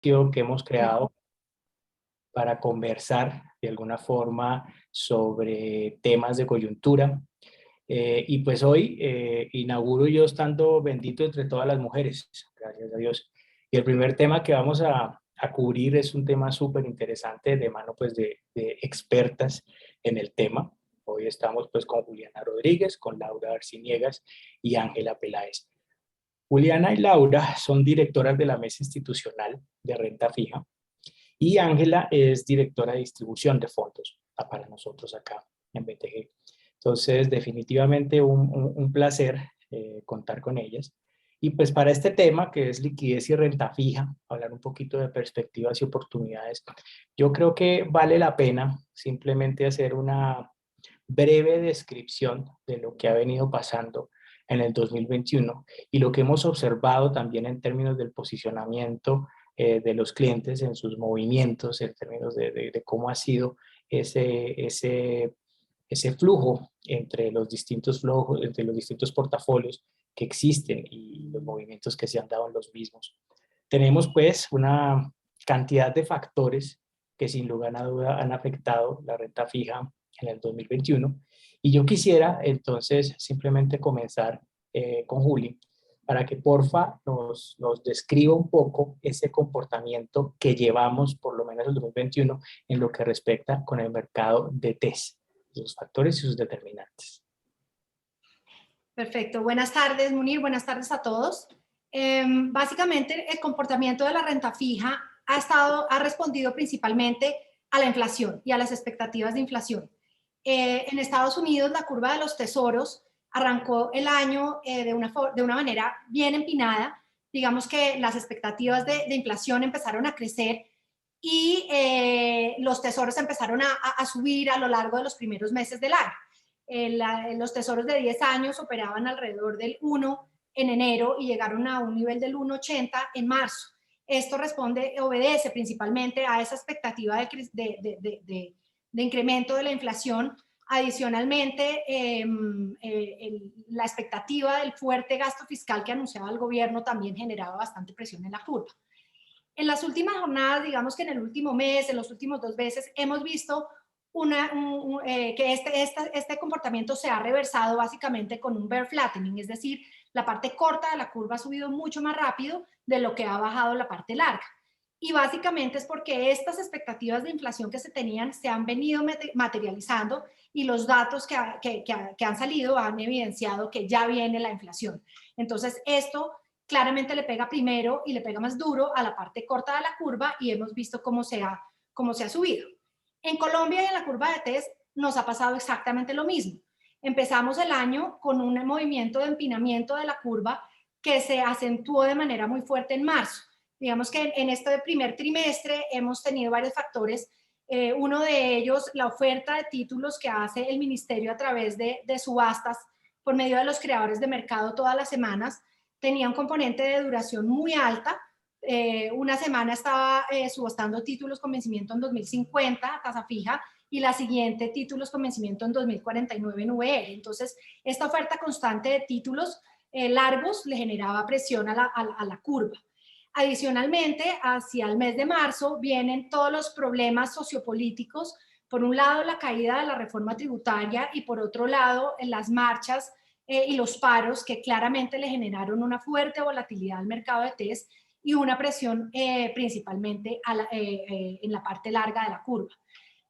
espacio que hemos creado para conversar de alguna forma sobre temas de coyuntura. Y pues hoy inauguro yo estando bendito entre todas las mujeres, gracias a Dios. Y el primer tema que vamos a cubrir es un tema súper interesante de mano pues de expertas en el tema. Hoy estamos pues con Juliana Rodríguez, con Laura Arciniegas y Ángela Peláez. Juliana y Laura son directoras de la Mesa Institucional de Renta Fija y Ángela es directora de distribución de fondos para nosotros acá en BTG. Entonces, definitivamente un placer contar con ellas. Y pues para este tema, que es liquidez y renta fija, hablar un poquito de perspectivas y oportunidades, yo creo que vale la pena simplemente hacer una breve descripción de lo que ha venido pasando en el 2021 y lo que hemos observado también en términos del posicionamiento de los clientes en sus movimientos, en términos de cómo ha sido ese flujo entre los distintos flujos, entre los distintos portafolios que existen y los movimientos que se han dado en los mismos. Tenemos pues una cantidad de factores que sin lugar a duda han afectado la renta fija en el 2021 y yo quisiera entonces simplemente comenzar con Juli para que porfa nos describa un poco ese comportamiento que llevamos por lo menos el 2021 en lo que respecta con el mercado de TES, sus factores y sus determinantes. Perfecto. Buenas tardes, Munir. Buenas tardes a todos. Básicamente, el comportamiento de la renta fija ha respondido principalmente a la inflación y a las expectativas de inflación. En Estados Unidos, la curva de los tesoros arrancó el año de una manera bien empinada. Digamos que las expectativas de inflación empezaron a crecer y los tesoros empezaron a subir a lo largo de los primeros meses del año. Los tesoros de 10 años operaban alrededor del 1 en enero y llegaron a un nivel del 1,80 en marzo. Esto obedece principalmente a esa expectativa de incremento de la inflación. Adicionalmente, la expectativa del fuerte gasto fiscal que anunciaba el gobierno también generaba bastante presión en la curva. En las últimas jornadas, digamos que en el último mes, en los últimos 2 meses, hemos visto que este comportamiento se ha reversado básicamente con un bear flattening, es decir, la parte corta de la curva ha subido mucho más rápido de lo que ha bajado la parte larga. Y básicamente es porque estas expectativas de inflación que se tenían se han venido materializando y los datos que han salido han evidenciado que ya viene la inflación. Entonces, esto claramente le pega primero y le pega más duro a la parte corta de la curva y hemos visto cómo se ha subido. En Colombia y en la curva de TES nos ha pasado exactamente lo mismo. Empezamos el año con un movimiento de empinamiento de la curva que se acentuó de manera muy fuerte en marzo. Digamos que en este primer trimestre hemos tenido varios factores. Uno de ellos, la oferta de títulos que hace el ministerio a través de subastas por medio de los creadores de mercado todas las semanas, tenía un componente de duración muy alta. Una semana estaba subastando títulos con vencimiento en 2050, tasa fija, y la siguiente títulos con vencimiento en 2049 en VR. Entonces, esta oferta constante de títulos largos le generaba presión a la curva. Adicionalmente, hacia el mes de marzo vienen todos los problemas sociopolíticos. Por un lado, la caída de la reforma tributaria y por otro lado, en las marchas y los paros que claramente le generaron una fuerte volatilidad al mercado de TES y una presión principalmente en la parte larga de la curva.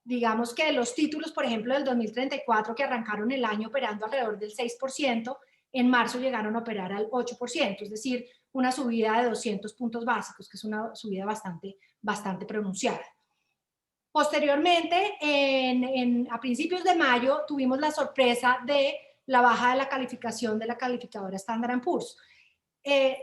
Digamos que los títulos, por ejemplo, del 2034 que arrancaron el año operando alrededor del 6%, en marzo llegaron a operar al 8%, es decir, una subida de 200 puntos básicos, que es una subida bastante pronunciada. Posteriormente, a principios de mayo, tuvimos la sorpresa de la baja de la calificación de la calificadora Standard & Poor's.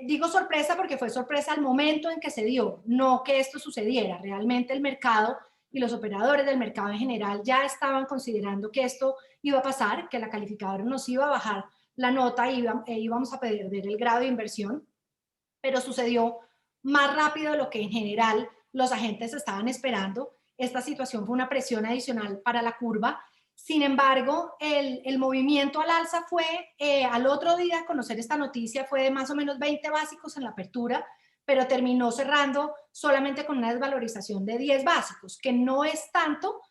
Digo sorpresa porque fue sorpresa al momento en que se dio, no que esto sucediera. Realmente el mercado y los operadores del mercado en general ya estaban considerando que esto iba a pasar, que la calificadora nos iba a bajar la nota y íbamos a perder el grado de inversión, pero sucedió más rápido de lo que en general los agentes estaban esperando. Esta situación fue una presión adicional para la curva. Sin embargo, el movimiento al alza fue, al otro día, conocer esta noticia, fue de más o menos 20 básicos en la apertura, pero terminó cerrando solamente con una desvalorización de 10 básicos, que no es tanto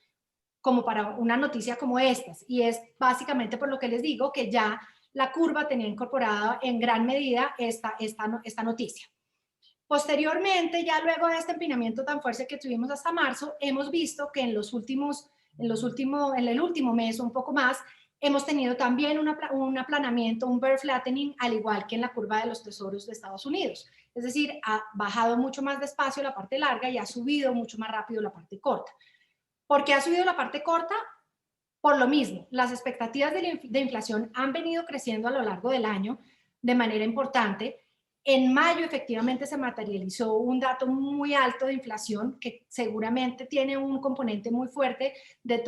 como para una noticia como estas, y es básicamente por lo que les digo que ya la curva tenía incorporada en gran medida esta noticia. Posteriormente, ya luego de este empinamiento tan fuerte que tuvimos hasta marzo, hemos visto que en el último mes o un poco más, hemos tenido también un aplanamiento, un bear flattening, al igual que en la curva de los tesoros de Estados Unidos. Es decir, ha bajado mucho más despacio la parte larga y ha subido mucho más rápido la parte corta. ¿Por qué ha subido la parte corta? Por lo mismo, las expectativas de inflación han venido creciendo a lo largo del año de manera importante. En mayo efectivamente se materializó un dato muy alto de inflación que seguramente tiene un componente muy fuerte de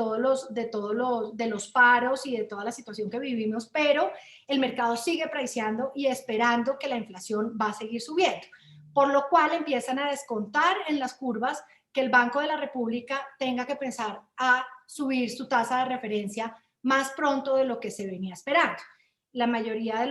los paros y de toda la situación que vivimos, pero el mercado sigue priceando y esperando que la inflación va a seguir subiendo, por lo cual empiezan a descontar en las curvas que el Banco de la República tenga que pensar a subir su tasa de referencia más pronto de lo que se venía esperando. La mayoría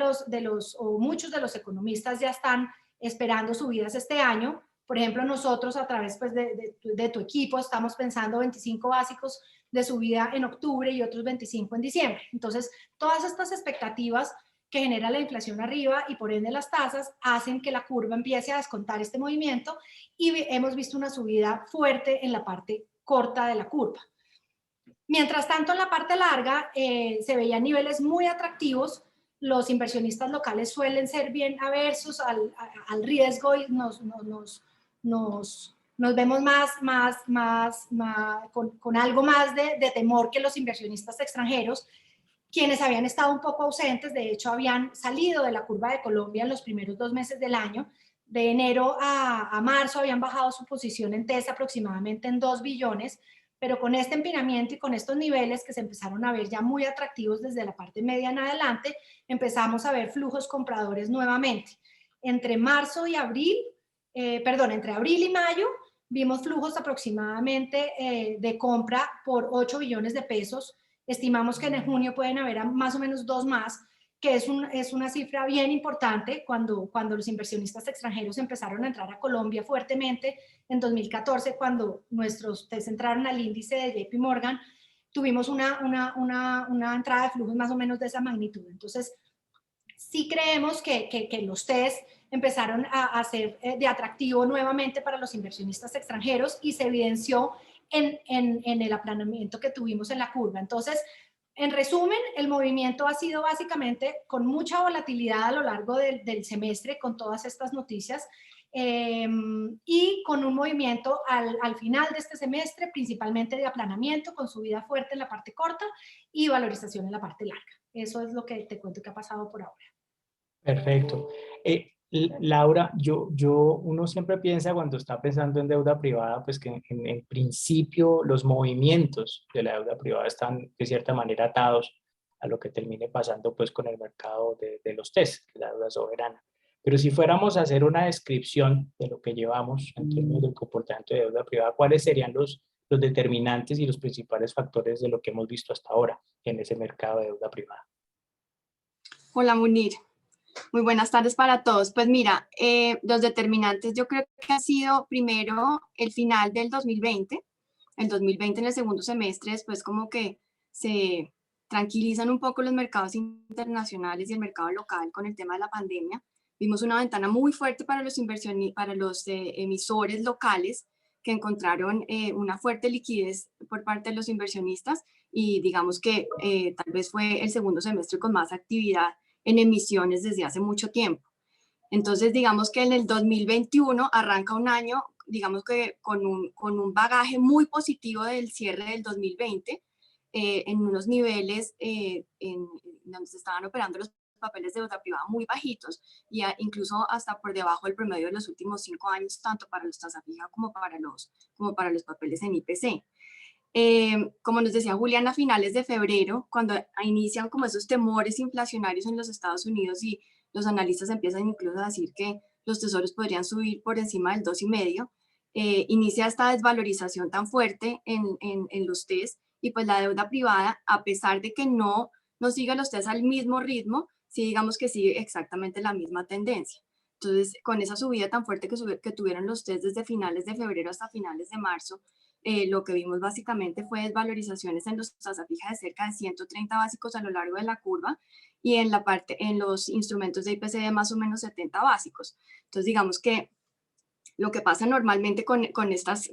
o muchos de los economistas ya están esperando subidas este año. Por ejemplo, nosotros a través pues, de tu equipo estamos pensando 25 básicos de subida en octubre y otros 25 en diciembre. Entonces, todas estas expectativas que genera la inflación arriba y por ende las tasas hacen que la curva empiece a descontar este movimiento y hemos visto una subida fuerte en la parte corta de la curva. Mientras tanto, en la parte larga se veían niveles muy atractivos. Los inversionistas locales suelen ser bien aversos al riesgo y nos vemos con algo más de temor que los inversionistas extranjeros, quienes habían estado un poco ausentes. De hecho, habían salido de la curva de Colombia en los primeros 2 meses del año. De enero a marzo habían bajado su posición en TES aproximadamente en 2 billones, pero con este empinamiento y con estos niveles que se empezaron a ver ya muy atractivos desde la parte media en adelante, empezamos a ver flujos compradores nuevamente. Entre entre abril y mayo, vimos flujos aproximadamente de compra por 8 billones de pesos. Estimamos que en junio pueden haber más o menos 2 más, que es una cifra bien importante cuando los inversionistas extranjeros empezaron a entrar a Colombia fuertemente en 2014, cuando nuestros TES entraron al índice de JP Morgan, tuvimos una entrada de flujos más o menos de esa magnitud. Entonces, sí creemos que los TES empezaron a ser de atractivo nuevamente para los inversionistas extranjeros y se evidenció en el aplanamiento que tuvimos en la curva. Entonces, en resumen, el movimiento ha sido básicamente con mucha volatilidad a lo largo del semestre, con todas estas noticias, y con un movimiento al final de este semestre, principalmente de aplanamiento, con subida fuerte en la parte corta y valorización en la parte larga. Eso es lo que te cuento que ha pasado por ahora. Perfecto. Laura, uno siempre piensa cuando está pensando en deuda privada, pues que en principio los movimientos de la deuda privada están de cierta manera atados a lo que termine pasando pues con el mercado de los TES, la deuda soberana. Pero si fuéramos a hacer una descripción de lo que llevamos en términos del comportamiento de deuda privada, ¿cuáles serían los determinantes y los principales factores de lo que hemos visto hasta ahora en ese mercado de deuda privada? Hola, Munir. Muy buenas tardes para todos. Pues mira, los determinantes yo creo que ha sido primero el final del 2020. El 2020 en el segundo semestre, después como que se tranquilizan un poco los mercados internacionales y el mercado local con el tema de la pandemia. Vimos una ventana muy fuerte para los emisores locales que encontraron una fuerte liquidez por parte de los inversionistas y digamos que tal vez fue el segundo semestre con más actividad en emisiones desde hace mucho tiempo. Entonces, digamos que en el 2021 arranca un año, digamos que con un bagaje muy positivo del cierre del 2020, en unos niveles en donde se estaban operando los papeles de deuda privada muy bajitos y incluso hasta por debajo del promedio de los últimos 5 años, tanto para los tasa fija como para los papeles en IPC. Como nos decía Julián, a finales de febrero, cuando inician como esos temores inflacionarios en los Estados Unidos y los analistas empiezan incluso a decir que los tesoros podrían subir por encima del 2,5, inicia esta desvalorización tan fuerte en los TES y pues la deuda privada, a pesar de que no siga los TES al mismo ritmo, sí digamos que sigue exactamente la misma tendencia. Entonces, con esa subida tan fuerte que tuvieron los TES desde finales de febrero hasta finales de marzo, lo que vimos básicamente fue desvalorizaciones en los tasa fija de cerca de 130 básicos a lo largo de la curva y en los instrumentos de IPC de más o menos 70 básicos. Entonces, digamos que lo que pasa normalmente con estas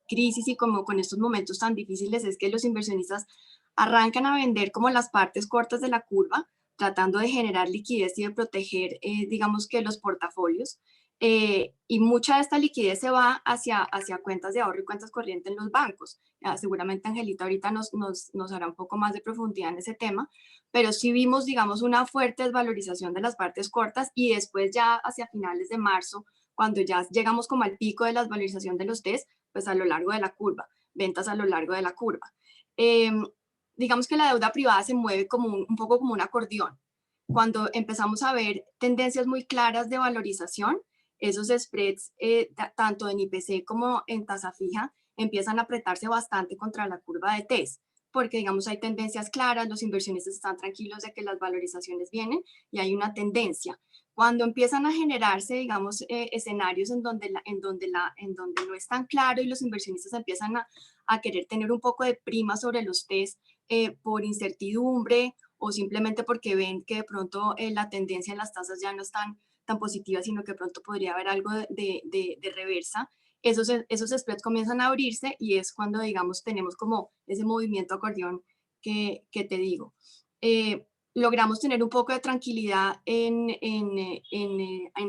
crisis y como con estos momentos tan difíciles es que los inversionistas arrancan a vender como las partes cortas de la curva, tratando de generar liquidez y de proteger, digamos que los portafolios. Y mucha de esta liquidez se va hacia cuentas de ahorro y cuentas corrientes en los bancos. Seguramente Angelita ahorita nos hará un poco más de profundidad en ese tema, pero sí vimos, digamos, una fuerte desvalorización de las partes cortas y después ya hacia finales de marzo, cuando ya llegamos como al pico de la valorización de los TES, pues a lo largo de la curva, ventas a lo largo de la curva. Digamos que la deuda privada se mueve como un poco como un acordeón. Cuando empezamos a ver tendencias muy claras de valorización, esos spreads, tanto en IPC como en tasa fija, empiezan a apretarse bastante contra la curva de TES, porque digamos hay tendencias claras, los inversionistas están tranquilos de que las valorizaciones vienen y hay una tendencia. Cuando empiezan a generarse, digamos, escenarios en donde no es tan claro y los inversionistas empiezan a querer tener un poco de prima sobre los TES por incertidumbre o simplemente porque ven que de pronto la tendencia en las tasas ya no es tan positiva, sino que pronto podría haber algo de reversa, esos spreads comienzan a abrirse y es cuando, digamos, tenemos como ese movimiento acordeón que te digo. Logramos tener un poco de tranquilidad en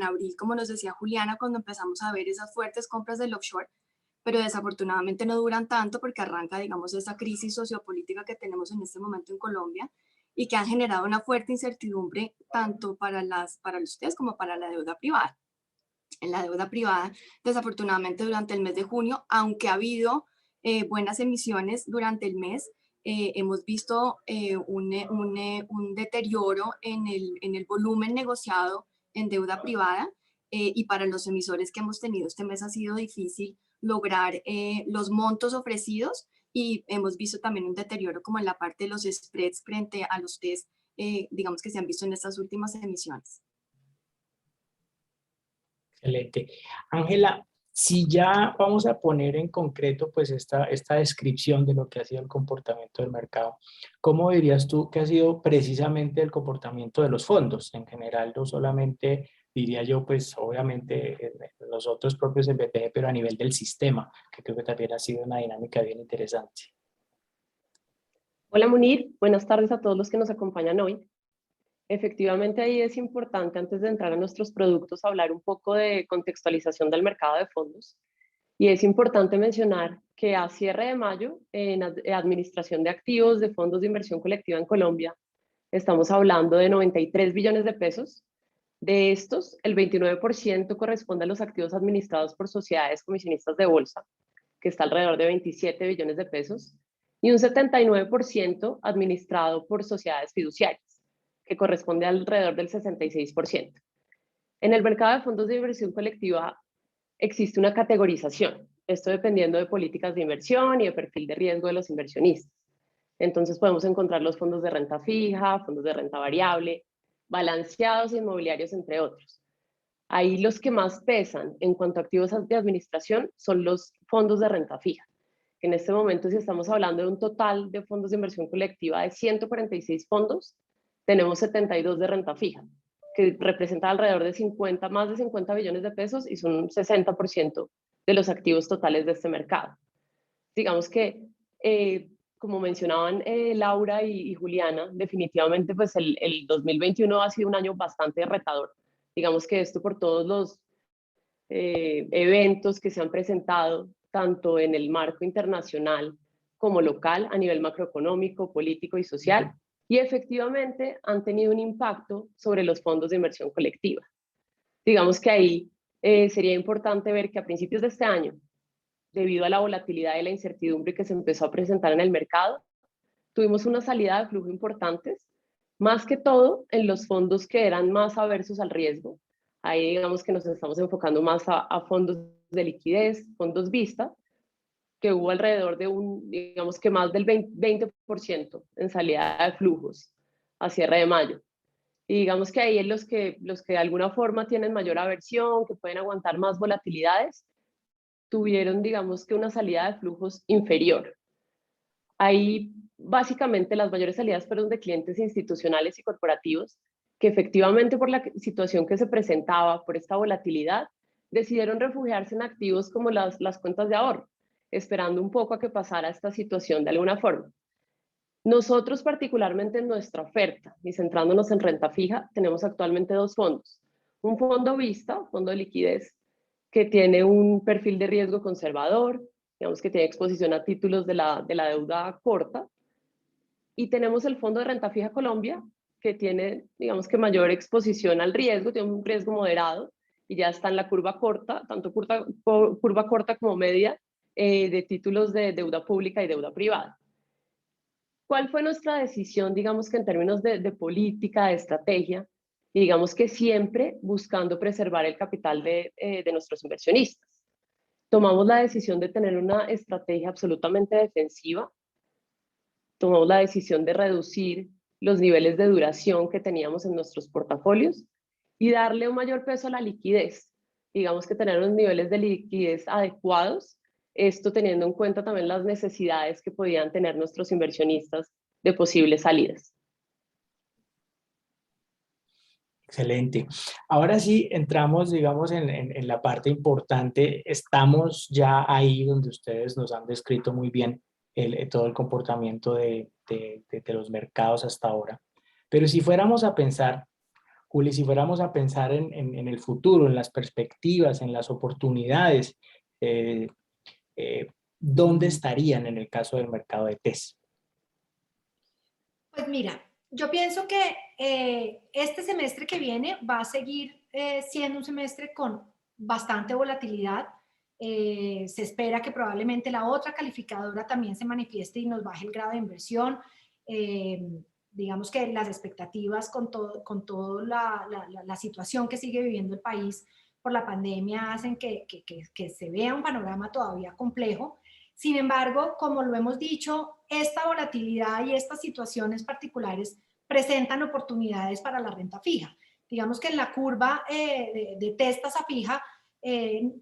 abril, como nos decía Juliana, cuando empezamos a ver esas fuertes compras del offshore, pero desafortunadamente no duran tanto porque arranca, digamos, esa crisis sociopolítica que tenemos en este momento en Colombia y que han generado una fuerte incertidumbre tanto para ustedes como para la deuda privada. En la deuda privada, desafortunadamente durante el mes de junio, aunque ha habido buenas emisiones durante el mes, hemos visto un deterioro en el volumen negociado en deuda privada y para los emisores que hemos tenido este mes ha sido difícil lograr los montos ofrecidos y hemos visto también un deterioro como en la parte de los spreads frente a los TES, digamos que se han visto en estas últimas emisiones. Excelente. Ángela, si ya vamos a poner en concreto pues esta descripción de lo que ha sido el comportamiento del mercado, ¿cómo dirías tú que ha sido precisamente el comportamiento de los fondos en general? No solamente, diría yo, pues obviamente nosotros propios en BPG, pero a nivel del sistema, que creo que también ha sido una dinámica bien interesante. Hola Munir, buenas tardes a todos los que nos acompañan hoy. Efectivamente, ahí es importante, antes de entrar a nuestros productos, hablar un poco de contextualización del mercado de fondos. Y es importante mencionar que a cierre de mayo, en administración de activos de fondos de inversión colectiva en Colombia, estamos hablando de 93 billones de pesos. De estos, el 29% corresponde a los activos administrados por sociedades comisionistas de bolsa, que está alrededor de 27 billones de pesos, y un 79% administrado por sociedades fiduciarias, que corresponde alrededor del 66%. En el mercado de fondos de inversión colectiva existe una categorización, esto dependiendo de políticas de inversión y de perfil de riesgo de los inversionistas. Entonces podemos encontrar los fondos de renta fija, fondos de renta variable, balanceados inmobiliarios, entre otros. Ahí los que más pesan en cuanto a activos de administración son los fondos de renta fija. En este momento, si estamos hablando de un total de fondos de inversión colectiva de 146 fondos, tenemos 72 de renta fija, que representa alrededor de más de 50 billones de pesos y son un 60% de los activos totales de este mercado. Digamos que, como mencionaban Laura y Juliana, definitivamente pues el 2021 ha sido un año bastante retador. Digamos que esto por todos los eventos que se han presentado, tanto en el marco internacional como local, a nivel macroeconómico, político y social, y efectivamente han tenido un impacto sobre los fondos de inversión colectiva. Digamos que ahí sería importante ver que a principios de este año, debido a la volatilidad y la incertidumbre que se empezó a presentar en el mercado, tuvimos una salida de flujo importantes, más que todo en los fondos que eran más aversos al riesgo. Ahí digamos que nos estamos enfocando más a fondos de liquidez, fondos vista, que hubo alrededor de digamos que más del 20% en salida de flujos a cierre de mayo. Y digamos que ahí es los que de alguna forma tienen mayor aversión, que pueden aguantar más volatilidades, tuvieron, digamos que una salida de flujos inferior. Ahí básicamente las mayores salidas fueron de clientes institucionales y corporativos que efectivamente por la situación que se presentaba, por esta volatilidad, decidieron refugiarse en activos como las cuentas de ahorro, esperando un poco a que pasara esta situación de alguna forma. Nosotros particularmente en nuestra oferta y centrándonos en renta fija, tenemos actualmente dos fondos. Un fondo Vista, fondo de liquidez, que tiene un perfil de riesgo conservador, digamos que tiene exposición a títulos de la deuda corta, y tenemos el fondo de renta fija Colombia, que tiene, digamos que mayor exposición al riesgo, tiene un riesgo moderado, y ya está en la curva corta, tanto curva corta como media, de títulos de deuda pública y deuda privada. ¿Cuál fue nuestra decisión, digamos que en términos de política, de estrategia? Y digamos que siempre buscando preservar el capital de nuestros inversionistas. Tomamos la decisión de tener una estrategia absolutamente defensiva. Tomamos la decisión de reducir los niveles de duración que teníamos en nuestros portafolios y darle un mayor peso a la liquidez. Digamos que tener unos niveles de liquidez adecuados, esto teniendo en cuenta también las necesidades que podían tener nuestros inversionistas de posibles salidas. Excelente. Ahora sí entramos, digamos, en la parte importante. Estamos ya ahí donde ustedes nos han descrito muy bien todo el comportamiento de los mercados hasta ahora. Pero si fuéramos a pensar, Juli, si fuéramos a pensar en el futuro, en las perspectivas, en las oportunidades, eh, ¿dónde estarían en el caso del mercado de TES? Pues mira, yo pienso que este semestre que viene va a seguir siendo un semestre con bastante volatilidad. Se espera que probablemente la otra calificadora también se manifieste y nos baje el grado de inversión. Digamos que las expectativas con todo la situación que sigue viviendo el país por la pandemia hacen que se vea un panorama todavía complejo. Sin embargo, como lo hemos dicho, esta volatilidad y estas situaciones particulares presentan oportunidades para la renta fija. Digamos que en la curva de TES tasa fija,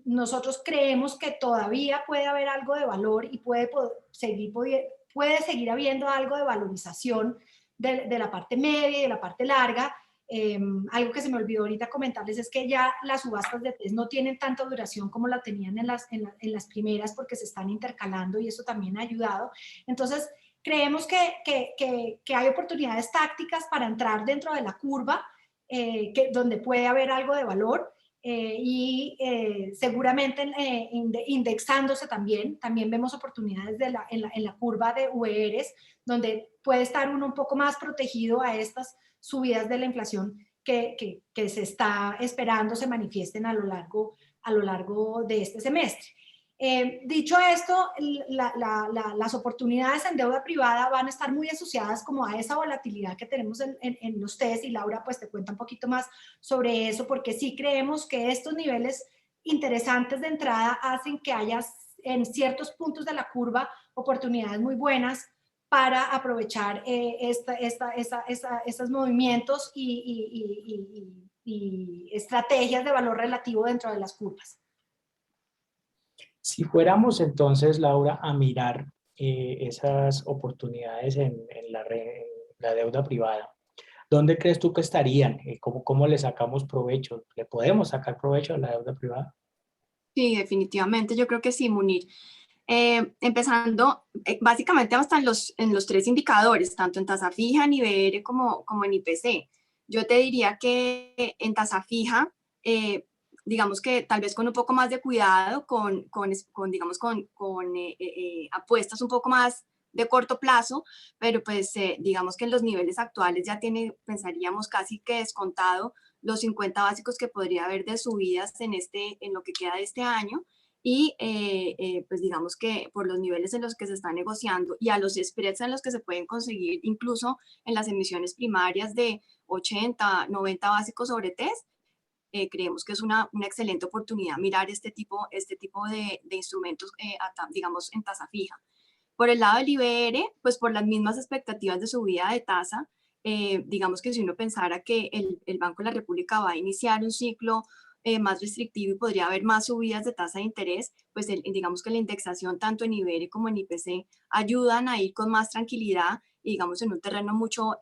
nosotros creemos que todavía puede haber algo de valor y puede seguir habiendo algo de valorización de la parte media y de la parte larga. Algo que se me olvidó ahorita comentarles es que ya las subastas de TES no tienen tanta duración como la tenían en las primeras porque se están intercalando y eso también ha ayudado. Entonces, creemos que hay oportunidades tácticas para entrar dentro de la curva, donde puede haber algo de valor. Seguramente indexándose también vemos oportunidades en la curva de UERs, donde puede estar uno un poco más protegido a estas subidas de la inflación que se está esperando se manifiesten a lo largo de este semestre. Dicho esto, las oportunidades en deuda privada van a estar muy asociadas como a esa volatilidad que tenemos en los TES, y Laura pues te cuenta un poquito más sobre eso, porque sí creemos que estos niveles interesantes de entrada hacen que haya en ciertos puntos de la curva oportunidades muy buenas para aprovechar estos movimientos y estrategias de valor relativo dentro de las curvas. Si fuéramos entonces, Laura, a mirar esas oportunidades en la deuda privada, ¿dónde crees tú que estarían? ¿Cómo le sacamos provecho? ¿Le podemos sacar provecho a la deuda privada? Sí, definitivamente, yo creo que sí, Munir. Empezando, básicamente hasta en los tres indicadores, tanto en tasa fija, en IBR como en IPC. Yo te diría que en tasa fija, digamos que tal vez con un poco más de cuidado, digamos, con apuestas un poco más de corto plazo, pero pues digamos que en los niveles actuales ya pensaríamos casi que descontado los 50 básicos que podría haber de subidas en lo que queda de este año. Y pues digamos que por los niveles en los que se está negociando y a los spreads en los que se pueden conseguir incluso en las emisiones primarias de 80, 90 básicos sobre TES, creemos que es una excelente oportunidad mirar este tipo de instrumentos, digamos, en tasa fija. Por el lado del IBR, pues por las mismas expectativas de subida de tasa, digamos que si uno pensara que el Banco de la República va a iniciar un ciclo más restrictivo y podría haber más subidas de tasa de interés, pues digamos que la indexación tanto en IBERE como en IPC ayudan a ir con más tranquilidad y digamos en un terreno mucho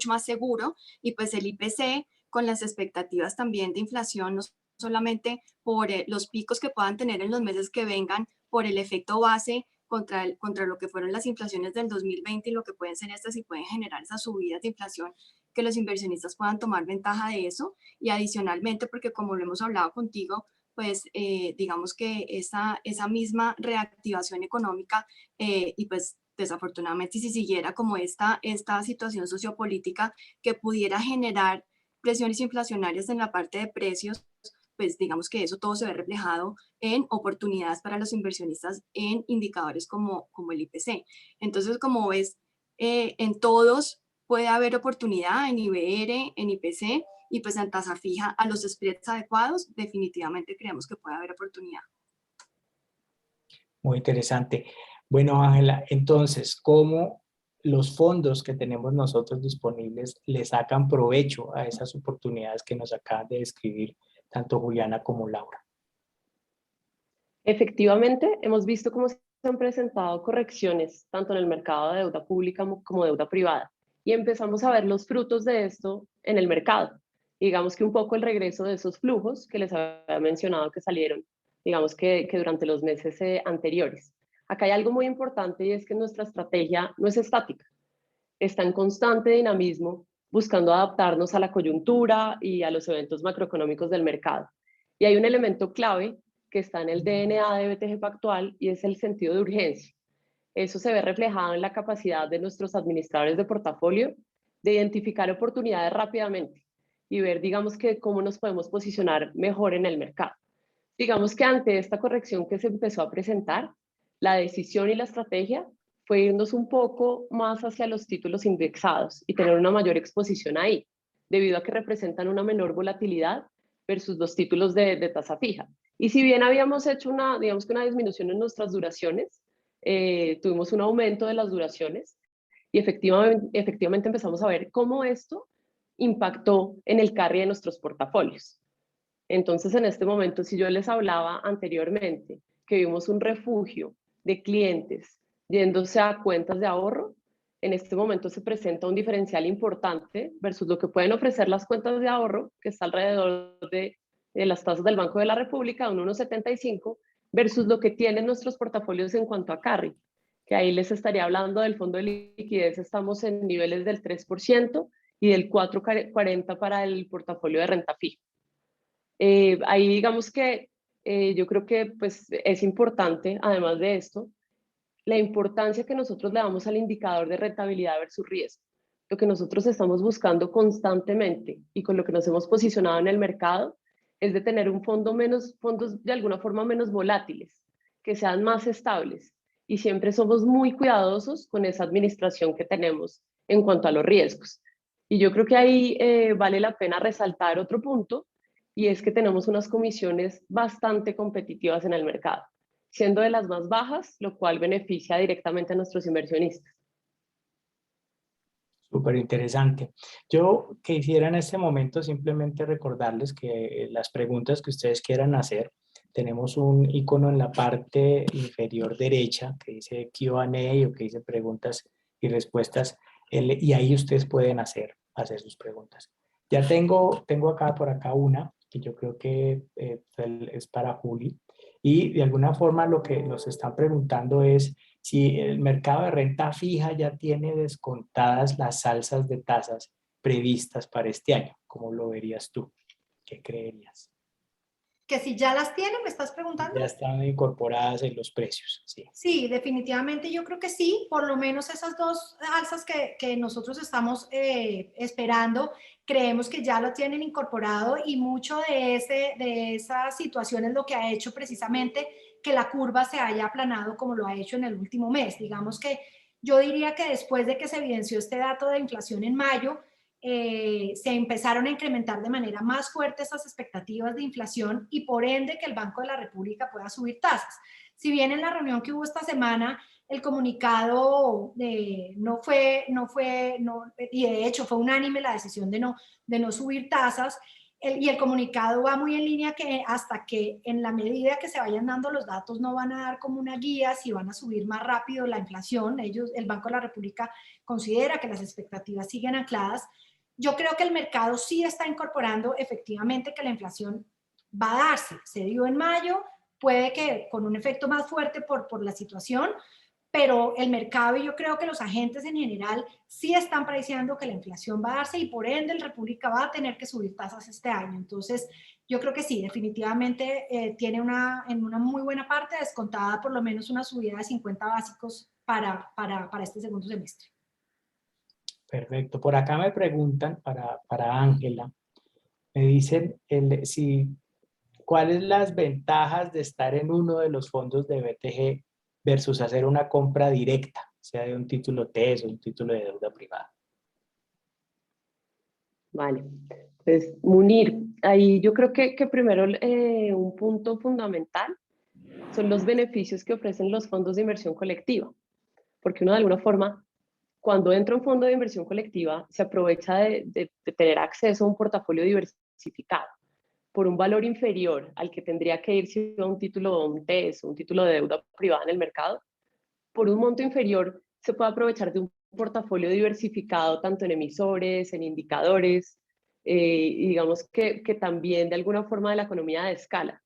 más seguro, y pues el IPC con las expectativas también de inflación, no solamente por los picos que puedan tener en los meses que vengan, por el efecto base contra lo que fueron las inflaciones del 2020 y lo que pueden ser estas y pueden generar esas subidas de inflación, que los inversionistas puedan tomar ventaja de eso. Y adicionalmente, porque como lo hemos hablado contigo, pues digamos que esa misma reactivación económica y pues desafortunadamente si siguiera como esta situación sociopolítica que pudiera generar presiones inflacionarias en la parte de precios, pues digamos que eso todo se ve reflejado en oportunidades para los inversionistas en indicadores como el IPC. Entonces, como ves, en todos puede haber oportunidad, en IBR, en IPC, y pues en tasa fija a los spreads adecuados, definitivamente creemos que puede haber oportunidad. Muy interesante. Bueno, Ángela, entonces, ¿cómo los fondos que tenemos nosotros disponibles le sacan provecho a esas oportunidades que nos acaban de describir tanto Juliana como Laura? Efectivamente, hemos visto cómo se han presentado correcciones tanto en el mercado de deuda pública como deuda privada, y empezamos a ver los frutos de esto en el mercado. Digamos que un poco el regreso de esos flujos que les había mencionado que salieron, digamos que durante los meses anteriores. Acá hay algo muy importante, y es que nuestra estrategia no es estática, está en constante dinamismo, buscando adaptarnos a la coyuntura y a los eventos macroeconómicos del mercado. Y hay un elemento clave que está en el DNA de BTG Pactual, y es el sentido de urgencia. Eso se ve reflejado en la capacidad de nuestros administradores de portafolio de identificar oportunidades rápidamente y ver, digamos, que cómo nos podemos posicionar mejor en el mercado. Digamos que ante esta corrección que se empezó a presentar, la decisión y la estrategia fue irnos un poco más hacia los títulos indexados y tener una mayor exposición ahí, debido a que representan una menor volatilidad versus los títulos de tasa fija. Y si bien habíamos hecho digamos que una disminución en nuestras duraciones, tuvimos un aumento de las duraciones, y efectivamente empezamos a ver cómo esto impactó en el carry de nuestros portafolios. Entonces, en este momento, si yo les hablaba anteriormente que vimos un refugio de clientes yéndose a cuentas de ahorro, en este momento se presenta un diferencial importante versus lo que pueden ofrecer las cuentas de ahorro, que está alrededor de las tasas del Banco de la República, un 1,75, versus lo que tienen nuestros portafolios en cuanto a carry, que ahí les estaría hablando del fondo de liquidez, estamos en niveles del 3% y del 4,40 para el portafolio de renta fija. Ahí digamos que yo creo que pues, es importante, además de esto, la importancia que nosotros le damos al indicador de rentabilidad versus riesgo. Lo que nosotros estamos buscando constantemente y con lo que nos hemos posicionado en el mercado es de tener fondos de alguna forma menos volátiles, que sean más estables, y siempre somos muy cuidadosos con esa administración que tenemos en cuanto a los riesgos. Y yo creo que ahí vale la pena resaltar otro punto, y es que tenemos unas comisiones bastante competitivas en el mercado, siendo de las más bajas, lo cual beneficia directamente a nuestros inversionistas. Súper interesante. Yo quisiera en este momento simplemente recordarles que las preguntas que ustedes quieran hacer, tenemos un icono en la parte inferior derecha que dice Q&A o que dice preguntas y respuestas, y ahí ustedes pueden hacer sus preguntas. Ya tengo por acá una que yo creo que es para Juli, y de alguna forma lo que nos están preguntando es si el mercado de renta fija ya tiene descontadas las alzas de tasas previstas para este año. ¿Cómo lo verías tú? ¿Qué creerías? Que si ya las tiene, ¿me estás preguntando? Ya están incorporadas en los precios, sí. Sí, definitivamente yo creo que sí, por lo menos esas dos alzas que nosotros estamos esperando, creemos que ya lo tienen incorporado, y mucho de esa situación es lo que ha hecho precisamente que la curva se haya aplanado como lo ha hecho en el último mes. Digamos que yo diría que después de que se evidenció este dato de inflación en mayo, se empezaron a incrementar de manera más fuerte esas expectativas de inflación, y por ende que el Banco de la República pueda subir tasas. si bien en la reunión que hubo esta semana el comunicado y de hecho fue unánime la decisión de no subir tasas, y el comunicado va muy en línea que hasta que en la medida que se vayan dando los datos no van a dar como una guía si van a subir más rápido la inflación. El Banco de la República considera que las expectativas siguen ancladas. Yo creo que el mercado sí está incorporando efectivamente que la inflación va a darse. Se dio en mayo, puede que con un efecto más fuerte por la situación, pero el mercado y yo creo que los agentes en general sí están prediciendo que la inflación va a darse y por ende la República va a tener que subir tasas este año. Entonces, yo creo que sí, definitivamente tiene en una muy buena parte descontada por lo menos una subida de 50 básicos para este segundo semestre. Perfecto. Por acá me preguntan para Ángela, me dicen cuáles las ventajas de estar en uno de los fondos de BTG versus hacer una compra directa, sea de un título TES o un título de deuda privada. Vale, pues Munir, ahí yo creo que primero un punto fundamental son los beneficios que ofrecen los fondos de inversión colectiva, porque uno de alguna forma, cuando entra un fondo de inversión colectiva, se aprovecha de tener acceso a un portafolio diversificado por un valor inferior al que tendría que irse a un título, un TES, un título de deuda privada en el mercado. Por un monto inferior se puede aprovechar de un portafolio diversificado tanto en emisores, en indicadores, y digamos que también de alguna forma de la economía de escala.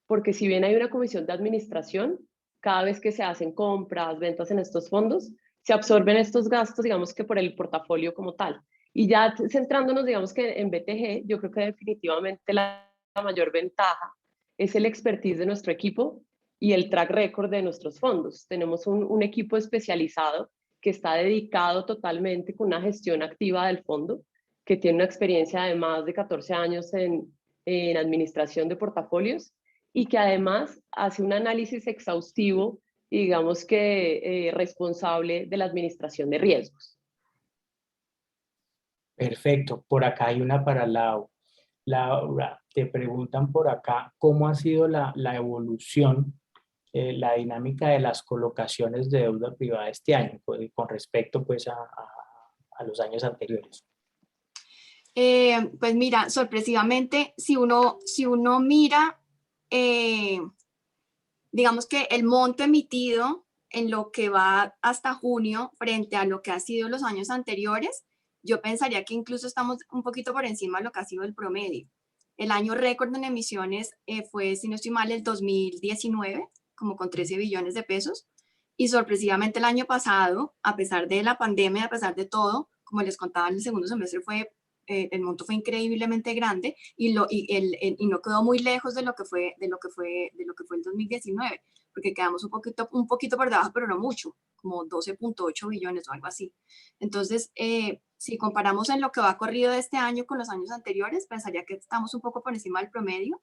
Porque si bien hay una comisión de administración, cada vez que se hacen compras, ventas en estos fondos, se absorben estos gastos, digamos que por el portafolio como tal. Y ya centrándonos, digamos que en BTG, yo creo que definitivamente la mayor ventaja es el expertise de nuestro equipo y el track record de nuestros fondos. Tenemos un equipo especializado que está dedicado totalmente con una gestión activa del fondo, que tiene una experiencia de más de 14 años en administración de portafolios y que además hace un análisis exhaustivo y digamos que responsable de la administración de riesgos. Perfecto. Por acá hay una para Lau. Laura, te preguntan por acá cómo ha sido la evolución, la dinámica de las colocaciones de deuda privada este año, con respecto pues a los años anteriores. Pues mira, sorpresivamente, si uno mira, digamos que el monto emitido en lo que va hasta junio frente a lo que ha sido los años anteriores, yo pensaría que incluso estamos un poquito por encima de lo que ha sido el promedio. El año récord en emisiones fue, si no estoy mal, el 2019, como con 13 billones de pesos. Y sorpresivamente el año pasado, a pesar de la pandemia, a pesar de todo, como les contaba, el segundo semestre el monto fue increíblemente grande y no quedó muy lejos de lo que fue el 2019, porque quedamos un poquito por debajo, pero no mucho, como 12.8 billones o algo así. Entonces, si comparamos en lo que va corrido de este año con los años anteriores, pensaría que estamos un poco por encima del promedio.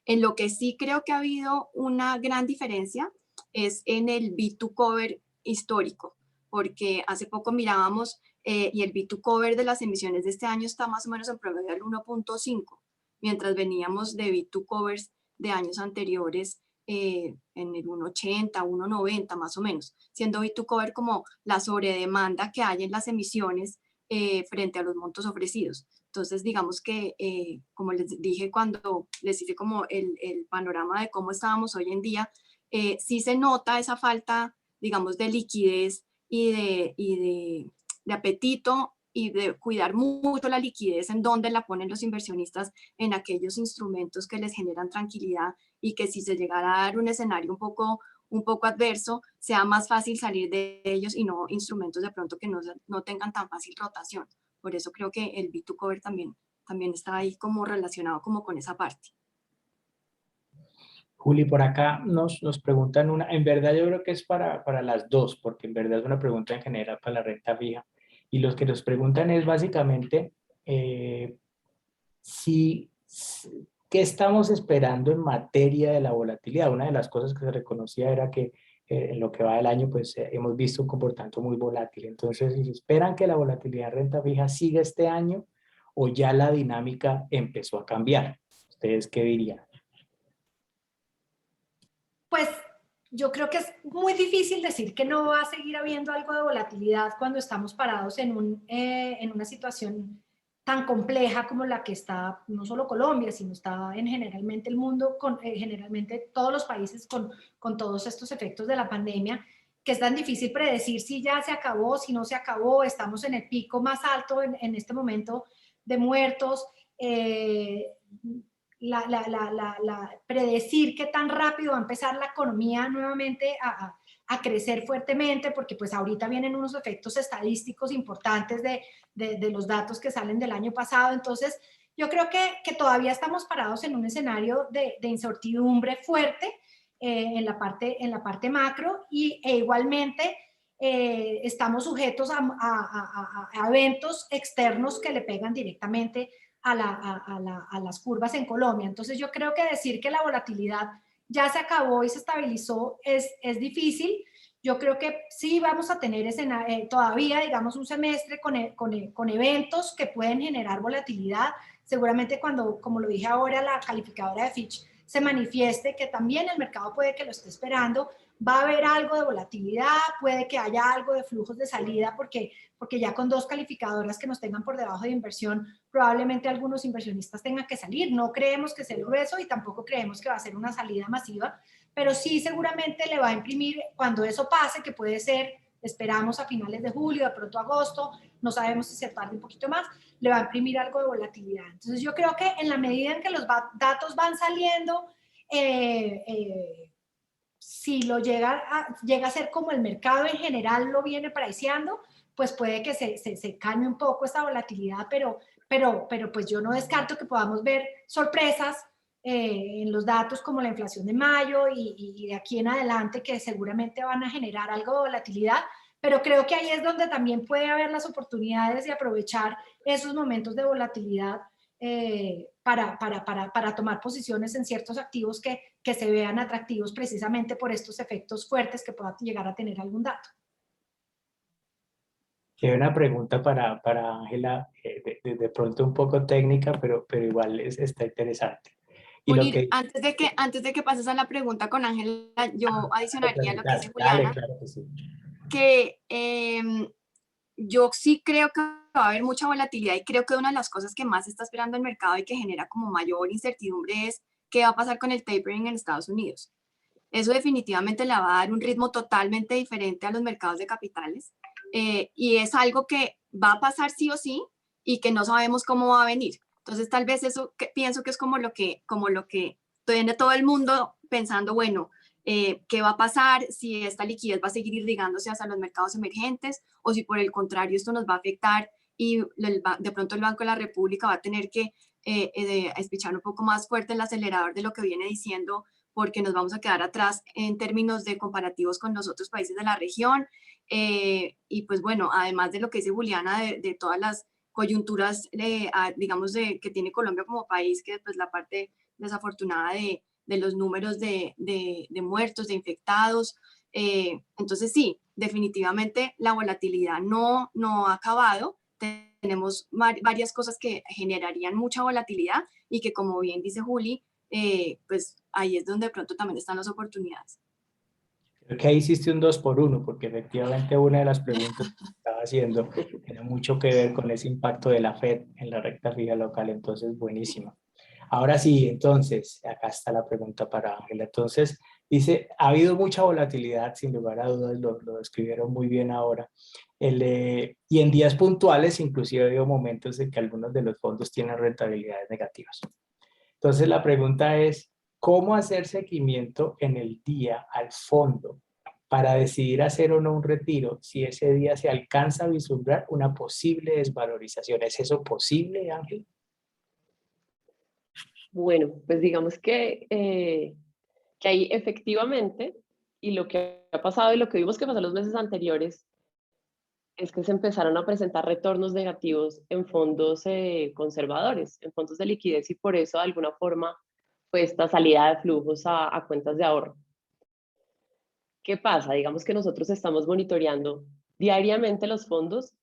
En lo que sí creo que ha habido una gran diferencia es en el B2 cover histórico, porque hace poco mirábamos y el B2 cover de las emisiones de este año está más o menos en promedio del 1.5, mientras veníamos de B2 covers de años anteriores en el 1.80, 1.90 más o menos, siendo B2 cover como la sobredemanda que hay en las emisiones frente a los montos ofrecidos. Entonces, digamos que, como les dije cuando les hice como el panorama de cómo estábamos hoy en día, sí se nota esa falta, digamos, de liquidez y de apetito y de cuidar mucho la liquidez en donde la ponen los inversionistas en aquellos instrumentos que les generan tranquilidad y que si se llegara a dar un escenario un poco adverso, sea más fácil salir de ellos y no instrumentos de pronto que no tengan tan fácil rotación. Por eso creo que el B2 cover también está ahí como relacionado como con esa parte. Juli, por acá nos preguntan en verdad yo creo que es para las dos, porque en verdad es una pregunta en general para la renta fija. Y los que nos preguntan es básicamente ¿qué estamos esperando en materia de la volatilidad? Una de las cosas que se reconocía era que en lo que va del año pues hemos visto un comportamiento muy volátil. Entonces, ¿si esperan que la volatilidad de renta fija siga este año o ya la dinámica empezó a cambiar? ¿Ustedes qué dirían? Pues yo creo que es muy difícil decir que no va a seguir habiendo algo de volatilidad cuando estamos parados en una situación tan compleja como la que está no solo Colombia, sino está en generalmente el mundo, generalmente todos los países con todos estos efectos de la pandemia, que es tan difícil predecir si ya se acabó, si no se acabó. Estamos en el pico más alto en este momento de muertos. Predecir qué tan rápido va a empezar la economía nuevamente a crecer fuertemente, porque pues ahorita vienen unos efectos estadísticos importantes de los datos que salen del año pasado. Entonces yo creo que todavía estamos parados en un escenario de incertidumbre fuerte en la parte macro, e igualmente estamos sujetos a eventos externos que le pegan directamente a las curvas en Colombia. Entonces yo creo que decir que la volatilidad ya se acabó y se estabilizó es difícil. Yo creo que sí vamos a tener todavía, digamos, un semestre con eventos que pueden generar volatilidad. Seguramente cuando, como lo dije ahora, la calificadora de Fitch se manifieste, que también el mercado puede que lo esté esperando, va a haber algo de volatilidad, puede que haya algo de flujos de salida, porque ya con 2 calificadoras que nos tengan por debajo de inversión, probablemente algunos inversionistas tengan que salir. No creemos que sea el grueso y tampoco creemos que va a ser una salida masiva, pero sí seguramente le va a imprimir, cuando eso pase, que puede ser, esperamos a finales de julio, de pronto agosto, no sabemos si se tarde un poquito más, le va a imprimir algo de volatilidad. Entonces yo creo que en la medida en que los datos van saliendo, si lo llega a ser como el mercado en general lo viene priceando, pues puede que se calme un poco esta volatilidad, pero pues yo no descarto que podamos ver sorpresas en los datos como la inflación de mayo y de aquí en adelante, que seguramente van a generar algo de volatilidad, pero creo que ahí es donde también puede haber las oportunidades de aprovechar esos momentos de volatilidad para tomar posiciones en ciertos activos que se vean atractivos precisamente por estos efectos fuertes que pueda llegar a tener algún dato. Hay una pregunta para Ángela, de pronto un poco técnica, pero igual está interesante. Y Munir, antes de que pases a la pregunta con Ángela, yo adicionaría lo que dice Juliana, dale, claro que sí. que yo sí creo que va a haber mucha volatilidad, y creo que una de las cosas que más está esperando el mercado y que genera como mayor incertidumbre es qué va a pasar con el tapering en Estados Unidos. Eso definitivamente le va a dar un ritmo totalmente diferente a los mercados de capitales, y es algo que va a pasar sí o sí y que no sabemos cómo va a venir. Entonces tal vez eso pienso que es como lo que tiene todo el mundo pensando, bueno, qué va a pasar, si esta liquidez va a seguir irrigándose hacia los mercados emergentes, o si por el contrario esto nos va a afectar y de pronto el Banco de la República va a tener que espichar un poco más fuerte el acelerador de lo que viene diciendo, porque nos vamos a quedar atrás en términos de comparativos con los otros países de la región. Y pues bueno, además de lo que dice Juliana, de todas las coyunturas, digamos, que tiene Colombia como país, que pues la parte desafortunada de los números de muertos, de infectados. Entonces sí, definitivamente la volatilidad no ha acabado. Tenemos varias cosas que generarían mucha volatilidad y que, como bien dice Juli, pues ahí es donde de pronto también están las oportunidades. Creo que ahí hiciste un 2 por 1, porque efectivamente una de las preguntas que estaba haciendo tiene mucho que ver con ese impacto de la Fed en la renta fija local, entonces buenísimo. Ahora sí, entonces, acá está la pregunta para Ángela. Entonces, dice, ha habido mucha volatilidad, sin lugar a dudas, lo describieron muy bien ahora. Y en días puntuales, inclusive ha habido momentos en que algunos de los fondos tienen rentabilidades negativas. Entonces, la pregunta es, ¿cómo hacer seguimiento en el día al fondo para decidir hacer o no un retiro si ese día se alcanza a vislumbrar una posible desvalorización? ¿Es eso posible, Ángel? Bueno, pues digamos que ahí efectivamente, y lo que ha pasado y lo que vimos que pasó los meses anteriores, es que se empezaron a presentar retornos negativos en fondos conservadores, en fondos de liquidez, y por eso de alguna forma fue esta salida de flujos a cuentas de ahorro. ¿Qué pasa? Digamos que nosotros estamos monitoreando diariamente los fondos.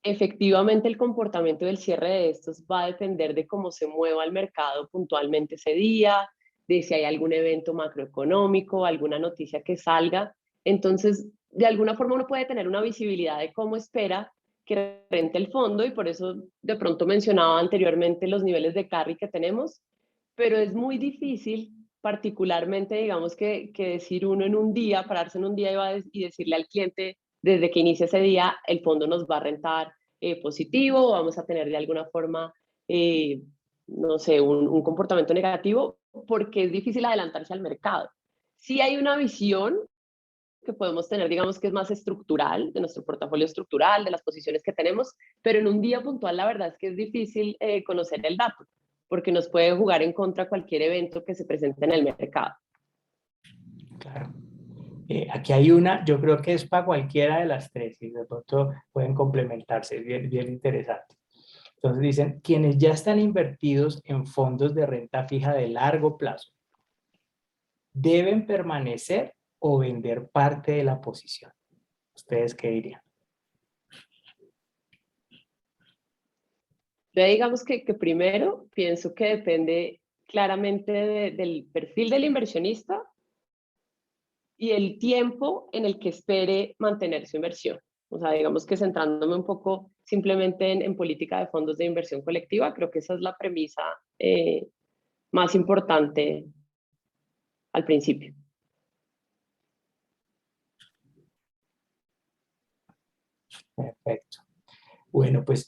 Efectivamente, el comportamiento del cierre de estos va a depender de cómo se mueva el mercado puntualmente ese día, de si hay algún evento macroeconómico, alguna noticia que salga. Entonces, de alguna forma uno puede tener una visibilidad de cómo espera que rente el fondo, y por eso de pronto mencionaba anteriormente los niveles de carry que tenemos, pero es muy difícil, particularmente, digamos, que decir uno en un día, pararse en un día y decirle al cliente, desde que inicia ese día, el fondo nos va a rentar positivo, o vamos a tener de alguna forma, no sé, un comportamiento negativo, porque es difícil adelantarse al mercado. Sí hay una visión que podemos tener, digamos, que es más estructural, de nuestro portafolio estructural, de las posiciones que tenemos, pero en un día puntual la verdad es que es difícil conocer el dato, porque nos puede jugar en contra cualquier evento que se presente en el mercado. Claro. Aquí hay una, yo creo que es para cualquiera de las tres, y de pronto pueden complementarse, es bien, bien interesante. Entonces dicen, quienes ya están invertidos en fondos de renta fija de largo plazo, ¿deben permanecer o vender parte de la posición? ¿Ustedes qué dirían? Yo digamos que primero pienso que depende claramente del perfil del inversionista y el tiempo en el que espere mantener su inversión. O sea, digamos que centrándome un poco simplemente en política de fondos de inversión colectiva, creo que esa es la premisa más importante al principio. Perfecto. Bueno, pues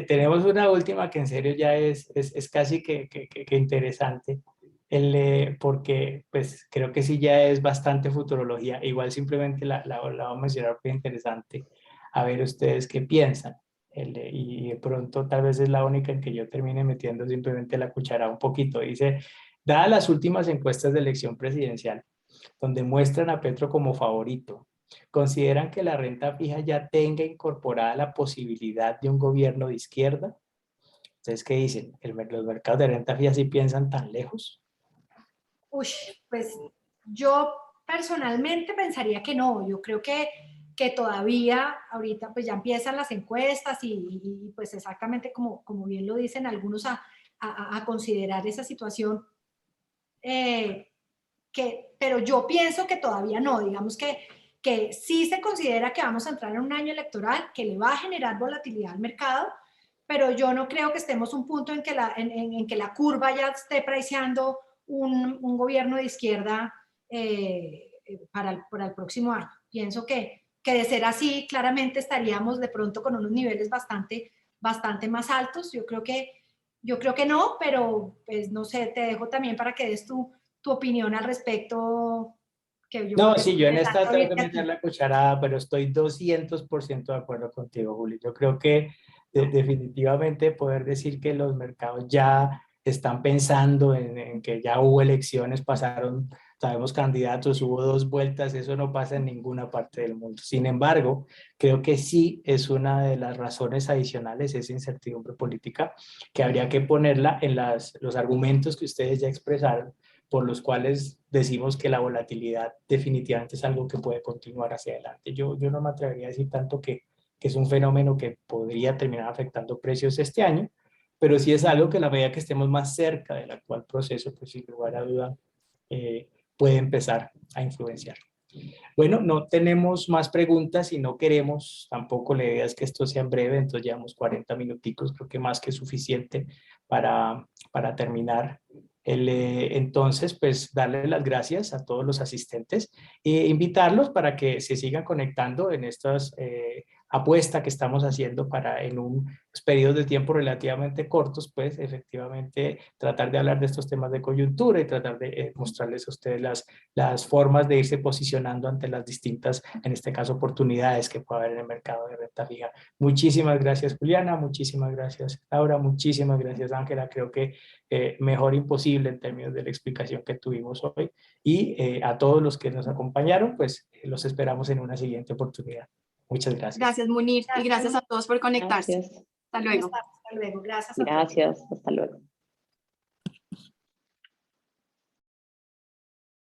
tenemos una última que en serio ya es casi que interesante, porque pues creo que sí ya es bastante futurología. Igual simplemente la voy a mencionar porque es interesante. A ver ustedes qué piensan. Y de pronto tal vez es la única en que yo termine metiendo simplemente la cuchara un poquito. Dice, dadas las últimas encuestas de elección presidencial, donde muestran a Petro como favorito, ¿consideran que la renta fija ya tenga incorporada la posibilidad de un gobierno de izquierda? ¿Ustedes qué dicen? ¿Los mercados de renta fija sí piensan tan lejos? Uy, pues yo personalmente pensaría que no. Yo creo que todavía ahorita pues ya empiezan las encuestas y pues exactamente como bien lo dicen algunos a considerar esa situación. Pero yo pienso que todavía no. Digamos que sí se considera que vamos a entrar en un año electoral que le va a generar volatilidad al mercado, pero yo no creo que estemos a un punto en que la curva ya esté priceando un gobierno de izquierda para el próximo año. Pienso que de ser así, claramente estaríamos de pronto con unos niveles bastante más altos. Yo creo que no, pero pues no sé, te dejo también para que des tu opinión al respecto. Que yo creo No, que sí, yo en esta tengo que abierta a meter ti. la cucharada, pero estoy 200% de acuerdo contigo, Juli. Yo creo que definitivamente poder decir que los mercados ya están pensando en que ya hubo elecciones, pasaron, sabemos candidatos, hubo 2 vueltas, eso no pasa en ninguna parte del mundo. Sin embargo, creo que sí es una de las razones adicionales, esa incertidumbre política, que habría que ponerla en los argumentos que ustedes ya expresaron, por los cuales decimos que la volatilidad definitivamente es algo que puede continuar hacia adelante. Yo no me atrevería a decir tanto que es un fenómeno que podría terminar afectando precios este año, pero sí es algo que a la medida que estemos más cerca del actual proceso, pues sin lugar a duda puede empezar a influenciar. Bueno, no tenemos más preguntas y no queremos, tampoco la idea es que esto sea en breve, entonces llevamos 40 minuticos, creo que más que suficiente para terminar. Entonces, pues darle las gracias a todos los asistentes e invitarlos para que se sigan conectando en estas apuestas que estamos haciendo para en un periodos de tiempo relativamente cortos, pues efectivamente tratar de hablar de estos temas de coyuntura y tratar de mostrarles a ustedes las formas de irse posicionando ante las distintas, en este caso, oportunidades que puede haber en el mercado de renta fija. Muchísimas gracias, Juliana, muchísimas gracias, Laura, muchísimas gracias, Ángela. Creo que mejor imposible en términos de la explicación que tuvimos hoy. Y a todos los que nos acompañaron, pues los esperamos en una siguiente oportunidad. Muchas gracias. Gracias, Munir, y gracias a todos por conectarse. Gracias. Hasta luego. Hasta luego. Gracias a todos. Gracias. Hasta luego.